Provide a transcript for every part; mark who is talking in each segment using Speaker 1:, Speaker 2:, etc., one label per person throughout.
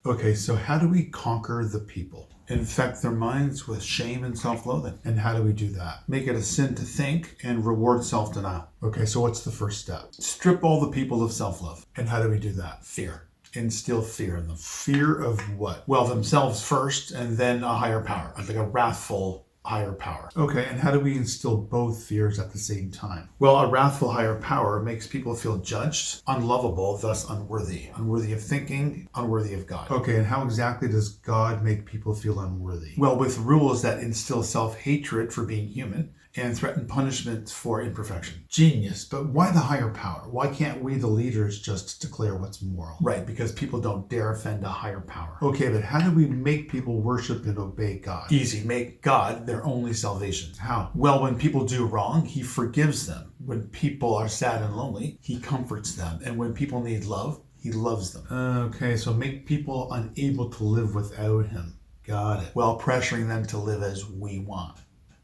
Speaker 1: Okay, so how do we conquer the people? Infect their minds with shame and self-loathing. And how do we do that? Make it a sin to think and reward self-denial. Okay, so what's the first step? Strip all the people of self-love. And how do we do that? Fear. Instill fear in them. Fear of what? Well, themselves first, and then a higher power, like a wrathful higher power. Okay, and how do we instill both fears at the same time? Well, a wrathful higher power makes people feel judged, unlovable, thus unworthy. Unworthy of thinking, unworthy of God. Okay, and how exactly does God make people feel unworthy? Well, with rules that instill self-hatred for being human and threaten punishment for imperfection. Genius, but why the higher power? Why can't we, the leaders, just declare what's moral? Right, because people don't dare offend a higher power. Okay, but how do we make people worship and obey God? Easy, make God their only salvation. How? Well, when people do wrong, he forgives them. When people are sad and lonely, he comforts them. And when people need love, he loves them. Okay, so make people unable to live without him. Got it. While pressuring them to live as we want.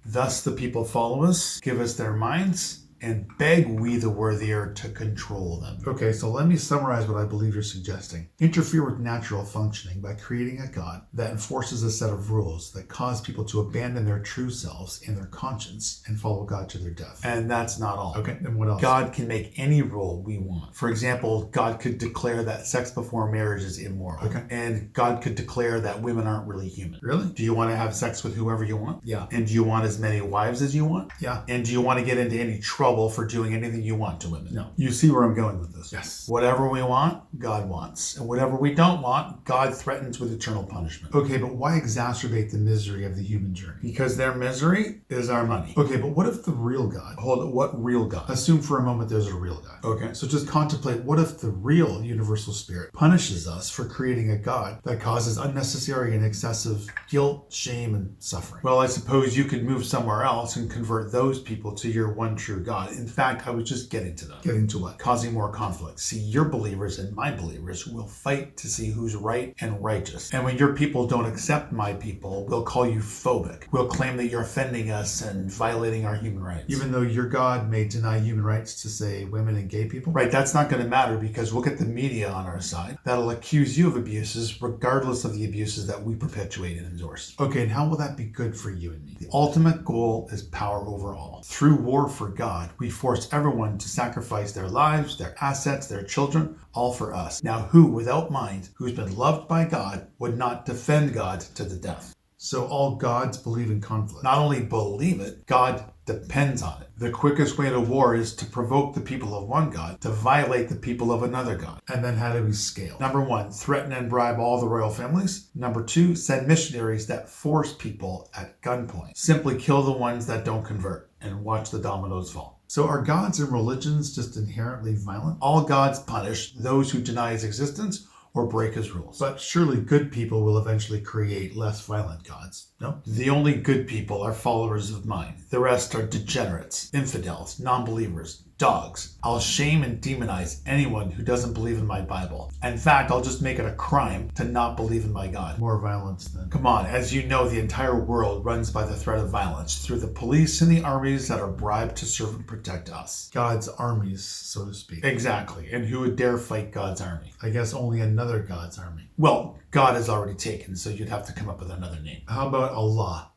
Speaker 1: Thus the people follow us, give us their minds, and beg we the worthier to control them. Okay, so let me summarize what I believe you're suggesting. Interfere with natural functioning by creating a God that enforces a set of rules that cause people to abandon their true selves and their conscience and follow God to their death. And that's not all. Okay, and what else? God can make any rule we want. For example, God could declare that sex before marriage is immoral. Okay. And God could declare that women aren't really human. Really? Do you want to have sex with whoever you want? Yeah. And do you want as many wives as you want? Yeah. And do you want to get into any trouble for doing anything you want to women? No. You see where I'm going with this? Yes. Whatever we want, God wants. And whatever we don't want, God threatens with eternal punishment. Okay, but why exacerbate the misery of the human journey? Because their misery is our money. Okay, but what if the real God? Hold on, what real God? Assume for a moment there's a real God. Okay, so just contemplate, what if the real universal spirit punishes us for creating a God that causes unnecessary and excessive guilt, shame, and suffering? Well, I suppose you could move somewhere else and convert those people to your one true God. In fact, I was just getting to that. Getting to what? Causing more conflict. See, your believers and my believers will fight to see who's right and righteous. And when your people don't accept my people, we'll call you phobic. We'll claim that you're offending us and violating our human rights. Even though your God may deny human rights to, say, women and gay people? Right, that's not going to matter because we'll get the media on our side that'll accuse you of abuses regardless of the abuses that we perpetuate and endorse. Okay, and how will that be good for you and me? The ultimate goal is power over all. Through war for God, we force everyone to sacrifice their lives, their assets, their children, all for us. Now, who, without mind, who's been loved by God, would not defend God to the death? So all gods believe in conflict. Not only believe it, God depends on it. The quickest way to war is to provoke the people of one God to violate the people of another God. And then how do we scale? Number 1, threaten and bribe all the royal families. Number 2, send missionaries that force people at gunpoint. Simply kill the ones that don't convert and watch the dominoes fall. So are gods and religions just inherently violent? All gods punish those who deny his existence or break his rules. But surely good people will eventually create less violent gods, no? The only good people are followers of mine. The rest are degenerates, infidels, non-believers, dogs. I'll shame and demonize anyone who doesn't believe in my Bible. In fact, I'll just make it a crime to not believe in my God. More violence then. Come on, as you know, the entire world runs by the threat of violence through the police and the armies that are bribed to serve and protect us. God's armies, so to speak. Exactly. And who would dare fight God's army? I guess only another God's army. Well, God is already taken, so you'd have to come up with another name. How about Allah?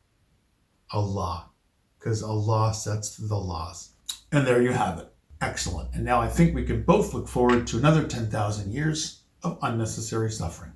Speaker 1: Allah. Because Allah sets the laws. And there you have it. Excellent. And now I think we can both look forward to another 10,000 years of unnecessary suffering.